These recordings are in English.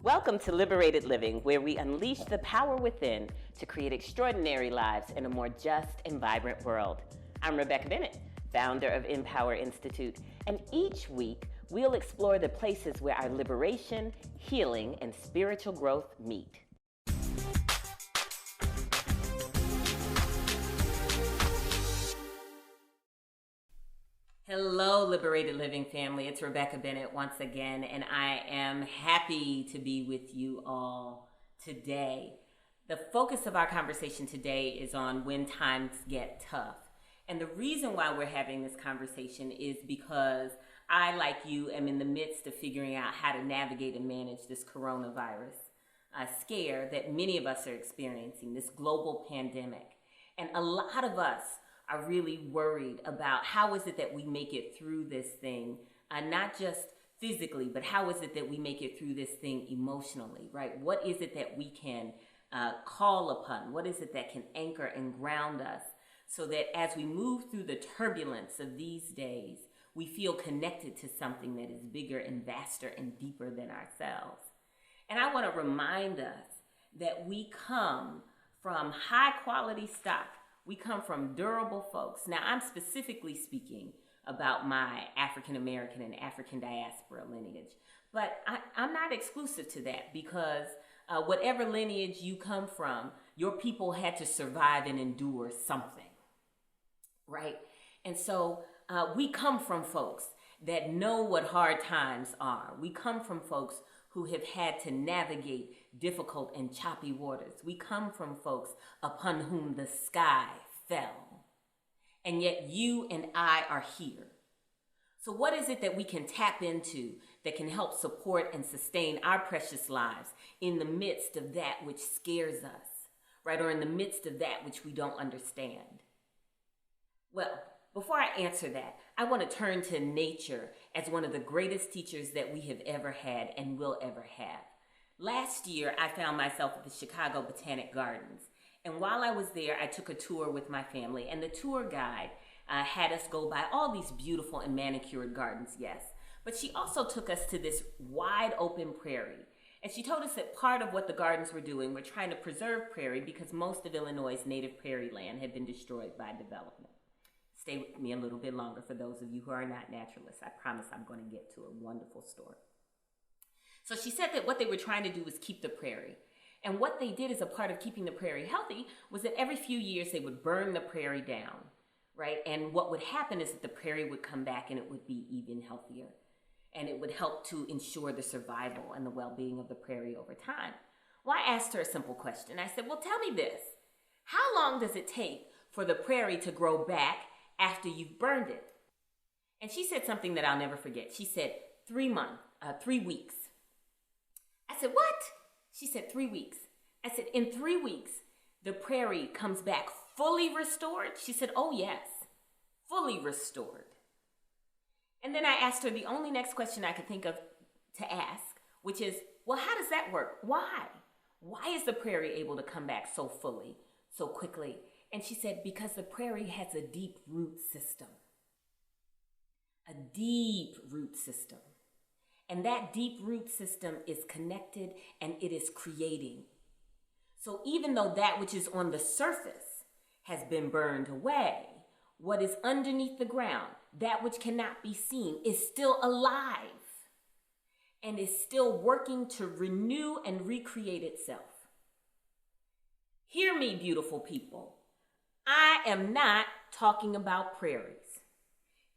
Welcome to Liberated Living, where we unleash the power within to create extraordinary lives in a more just and vibrant world. I'm Rebeccah Bennett, founder of InPower Institute, and each week we'll explore the places where our liberation, healing, and spiritual growth meet. Hello, Liberated Living family. It's Rebeccah Bennett once again, and I am happy to be with you all today. The focus of our conversation today is on when times get tough. And the reason why we're having this conversation is because I, like you, am in the midst of figuring out how to navigate and manage this coronavirus scare that many of us are experiencing, this global pandemic. And a lot of us are really worried about how is it that we make it through this thing, not just physically, but how is it that we make it through this thing emotionally, right? What is it that we can call upon? What is it that can anchor and ground us so that as we move through the turbulence of these days, we feel connected to something that is bigger and vaster and deeper than ourselves? And I want to remind us that we come from high quality stock. We come from durable folks. Now, I'm specifically speaking about my African American and African diaspora lineage, but I'm not exclusive to that because whatever lineage you come from, your people had to survive and endure something, right? And so we come from folks that know what hard times are. We come from folks who have had to navigate difficult and choppy waters. We come from folks upon whom the sky fell. And yet you and I are here. So what is it that we can tap into that can help support and sustain our precious lives in the midst of that which scares us, right? Or in the midst of that which we don't understand? Well, before I answer that, I want to turn to nature as one of the greatest teachers that we have ever had and will ever have. Last year, I found myself at the Chicago Botanic Gardens. And while I was there, I took a tour with my family. And the tour guide had us go by all these beautiful and manicured gardens, yes. But she also took us to this wide open prairie. And she told us that part of what the gardens were doing were trying to preserve prairie because most of Illinois' native prairie land had been destroyed by development. Stay with me a little bit longer for those of you who are not naturalists. I promise I'm going to get to a wonderful story. So she said that what they were trying to do was keep the prairie. And what they did as a part of keeping the prairie healthy was that every few years they would burn the prairie down, right? And what would happen is that the prairie would come back and it would be even healthier. And it would help to ensure the survival and the well-being of the prairie over time. Well, I asked her a simple question. I said, well, tell me this. How long does it take for the prairie to grow back after you've burned it? And she said something that I'll never forget. She said, 3 weeks. I said, what? She said, 3 weeks. I said, in 3 weeks, the prairie comes back fully restored? She said, oh yes, fully restored. And then I asked her the only next question I could think of to ask, which is, well, how does that work? Why? Why is the prairie able to come back so fully, so quickly? And she said, because the prairie has a deep root system. A deep root system. And that deep root system is connected and it is creating. So even though that which is on the surface has been burned away, what is underneath the ground, that which cannot be seen, is still alive and is still working to renew and recreate itself. Hear me, beautiful people. I am not talking about prairies.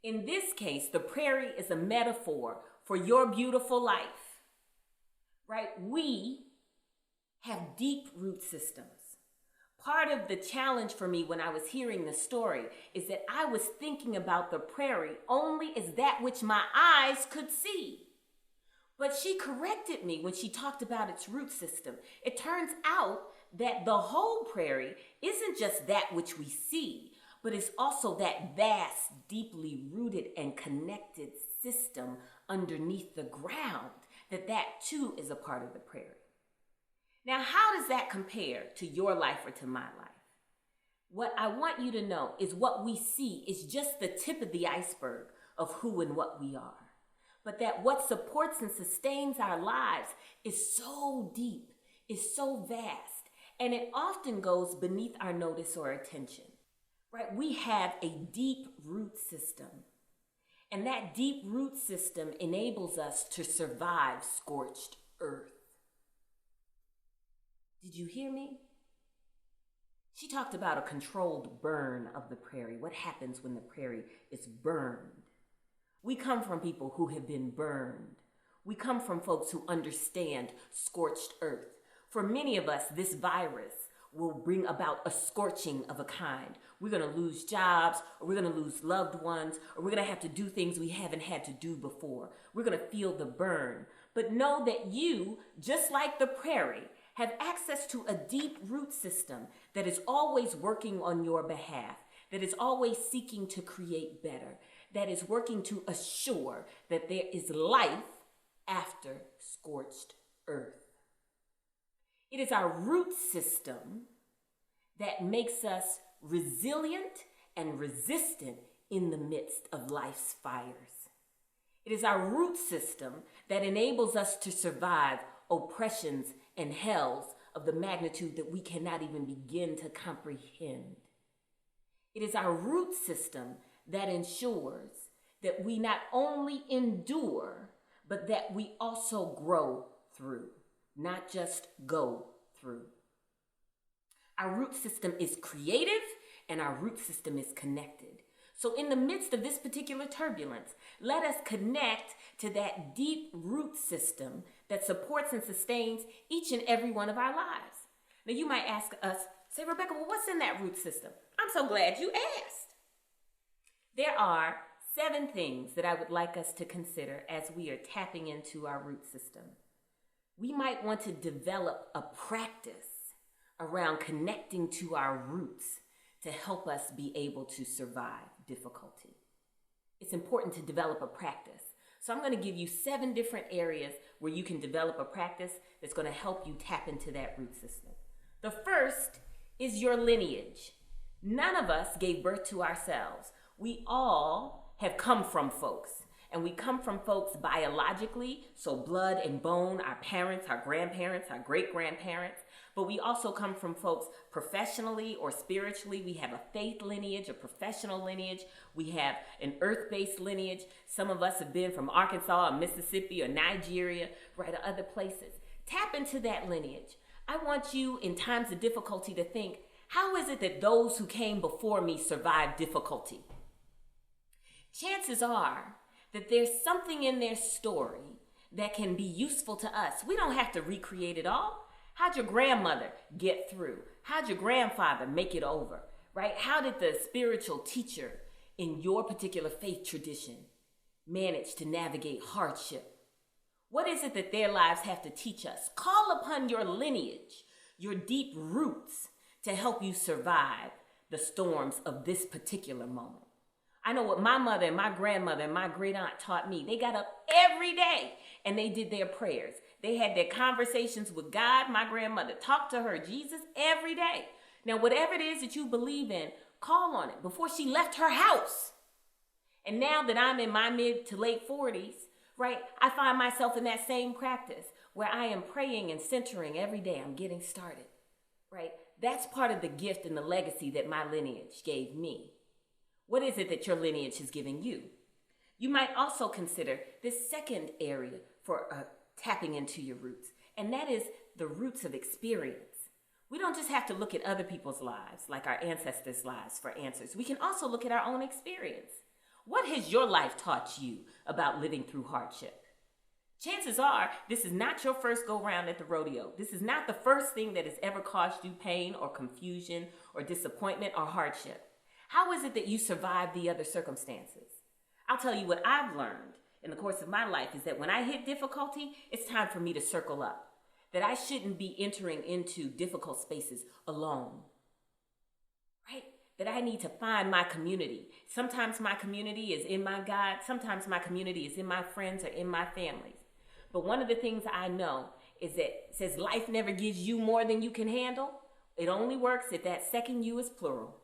In this case, the prairie is a metaphor for your beautiful life, right? We have deep root systems. Part of the challenge for me when I was hearing the story is that I was thinking about the prairie only as that which my eyes could see. But she corrected me when she talked about its root system. It turns out that the whole prairie isn't just that which we see, but it's also that vast, deeply rooted and connected system underneath the ground, that too is a part of the prairie. Now, how does that compare to your life or to my life? What I want you to know is what we see is just the tip of the iceberg of who and what we are. but that what supports and sustains our lives is so deep, is so vast, and it often goes beneath our notice or attention, right? We have a deep root system, and that deep root system enables us to survive scorched earth. Did you hear me? She talked about a controlled burn of the prairie. What happens when the prairie is burned? We come from people who have been burned. We come from folks who understand scorched earth. For many of us, this virus will bring about a scorching of a kind. We're going to lose jobs, or we're going to lose loved ones, or we're going to have to do things we haven't had to do before. We're going to feel the burn. But know that you, just like the prairie, have access to a deep root system that is always working on your behalf, that is always seeking to create better, that is working to assure that there is life after scorched earth. It is our root system that makes us resilient and resistant in the midst of life's fires. It is our root system that enables us to survive oppressions and hells of the magnitude that we cannot even begin to comprehend. It is our root system that ensures that we not only endure, but that we also grow through, not just go through. Our root system is creative and our root system is connected. So in the midst of this particular turbulence, let us connect to that deep root system that supports and sustains each and every one of our lives. Now you might ask us, say, Rebeccah, well, what's in that root system? I'm so glad you asked. There are 7 things that I would like us to consider as we are tapping into our root system. We might want to develop a practice around connecting to our roots to help us be able to survive difficulty. It's important to develop a practice. So I'm going to give you 7 different areas where you can develop a practice that's going to help you tap into that root system. The first is your lineage. None of us gave birth to ourselves. We all have come from folks. And we come from folks biologically, so blood and bone, our parents, our grandparents, our great-grandparents. But we also come from folks professionally or spiritually. We have a faith lineage, a professional lineage. We have an earth-based lineage. Some of us have been from Arkansas or Mississippi or Nigeria, right, or other places. Tap into that lineage. I want you in times of difficulty to think, how is it that those who came before me survived difficulty? Chances are that there's something in their story that can be useful to us. We don't have to recreate it all. How'd your grandmother get through? How'd your grandfather make it over, right? How did the spiritual teacher in your particular faith tradition manage to navigate hardship? What is it that their lives have to teach us? Call upon your lineage, your deep roots to help you survive the storms of this particular moment. I know what my mother and my grandmother and my great aunt taught me. They got up every day and they did their prayers. They had their conversations with God. My grandmother talked to her Jesus every day. Now, whatever it is that you believe in, call on it before she left her house. And now that I'm in my mid to late 40s, right, I find myself in that same practice where I am praying and centering every day. I'm getting started, right? That's part of the gift and the legacy that my lineage gave me. What is it that your lineage is giving you? You might also consider this second area for tapping into your roots, and that is the roots of experience. We don't just have to look at other people's lives, like our ancestors' lives, for answers. We can also look at our own experience. What has your life taught you about living through hardship? Chances are this is not your first go-round at the rodeo. This is not the first thing that has ever caused you pain or confusion or disappointment or hardship. How is it that you survive the other circumstances? I'll tell you what I've learned in the course of my life is that when I hit difficulty, it's time for me to circle up. That I shouldn't be entering into difficult spaces alone, right? That I need to find my community. Sometimes my community is in my God. Sometimes my community is in my friends or in my families. But one of the things I know is that it says life never gives you more than you can handle. It only works if that second you is plural.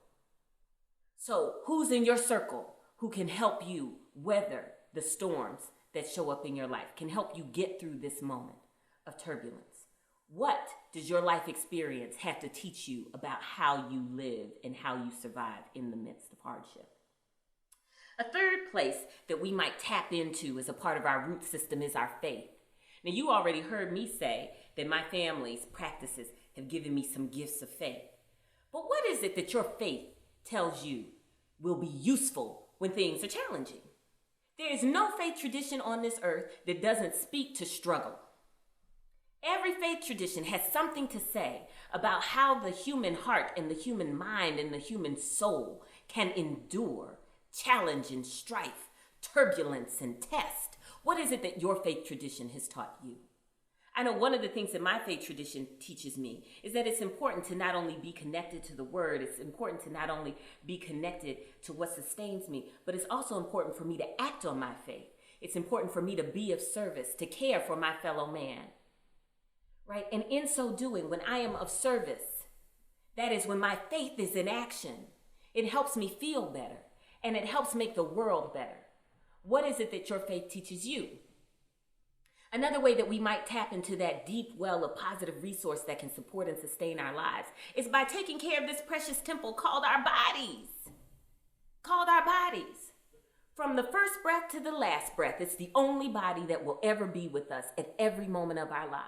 So who's in your circle who can help you weather the storms that show up in your life can help you get through this moment of turbulence. What does your life experience have to teach you about how you live and how you survive in the midst of hardship? A third place that we might tap into as a part of our root system is our faith. Now, you already heard me say that my family's practices have given me some gifts of faith. But what is it that your faith tells you will be useful when things are challenging? There is no faith tradition on this earth that doesn't speak to struggle. Every faith tradition has something to say about how the human heart and the human mind and the human soul can endure challenge and strife, turbulence and test. What is it that your faith tradition has taught you? I know one of the things that my faith tradition teaches me is that it's important to not only be connected to the word, it's important to not only be connected to what sustains me, but it's also important for me to act on my faith. It's important for me to be of service, to care for my fellow man, right? And in so doing, when I am of service, that is when my faith is in action. It helps me feel better, and it helps make the world better. What is it that your faith teaches you? Another way that we might tap into that deep well of positive resource that can support and sustain our lives is by taking care of this precious temple called our bodies. Called our bodies. From the first breath to the last breath, it's the only body that will ever be with us at every moment of our lives.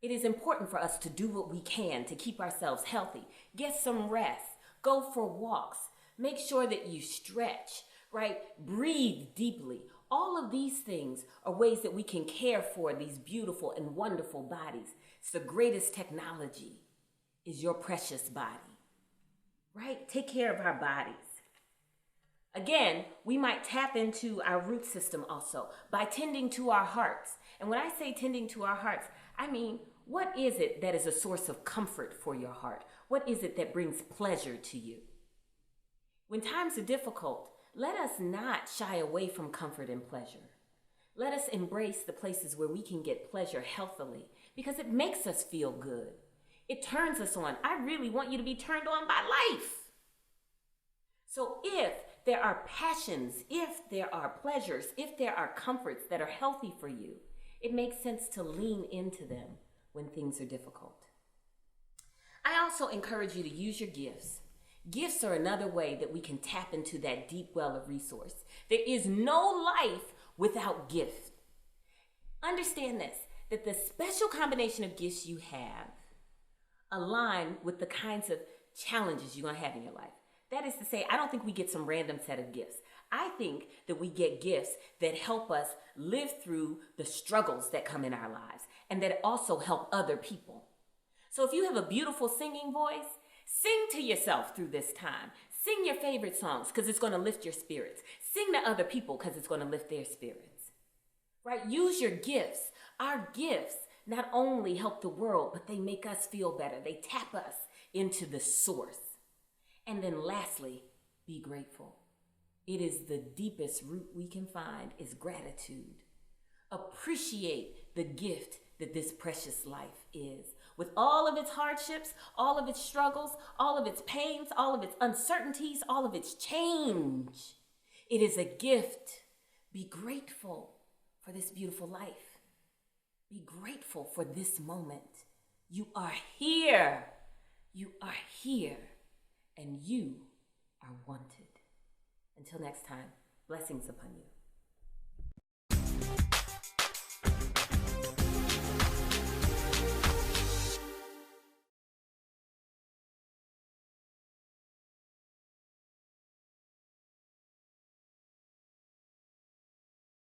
It is important for us to do what we can to keep ourselves healthy, get some rest, go for walks, make sure that you stretch, right? Breathe deeply. All of these things are ways that we can care for these beautiful and wonderful bodies. It's the greatest technology is your precious body, right? Take care of our bodies. Again, we might tap into our root system also by tending to our hearts. And when I say tending to our hearts, I mean, what is it that is a source of comfort for your heart? What is it that brings pleasure to you? When times are difficult, let us not shy away from comfort and pleasure. Let us embrace the places where we can get pleasure healthily because it makes us feel good. It turns us on. I really want you to be turned on by life. So if there are passions, if there are pleasures, if there are comforts that are healthy for you, it makes sense to lean into them when things are difficult. I also encourage you to use your gifts. Gifts are another way that we can tap into that deep well of resource. There is no life without gift. Understand this, that the special combination of gifts you have align with the kinds of challenges you're going to have in your life. That is to say, I don't think we get some random set of gifts. I think that we get gifts that help us live through the struggles that come in our lives and that also help other people. So if you have a beautiful singing voice, sing to yourself through this time. Sing your favorite songs because it's going to lift your spirits. Sing to other people because it's going to lift their spirits. Right? Use your gifts. Our gifts not only help the world, but they make us feel better. They tap us into the source. And then lastly, be grateful. It is the deepest root we can find is gratitude. Appreciate the gift that this precious life is. With all of its hardships, all of its struggles, all of its pains, all of its uncertainties, all of its change. It is a gift. Be grateful for this beautiful life. Be grateful for this moment. You are here. You are here. And you are wanted. Until next time, blessings upon you.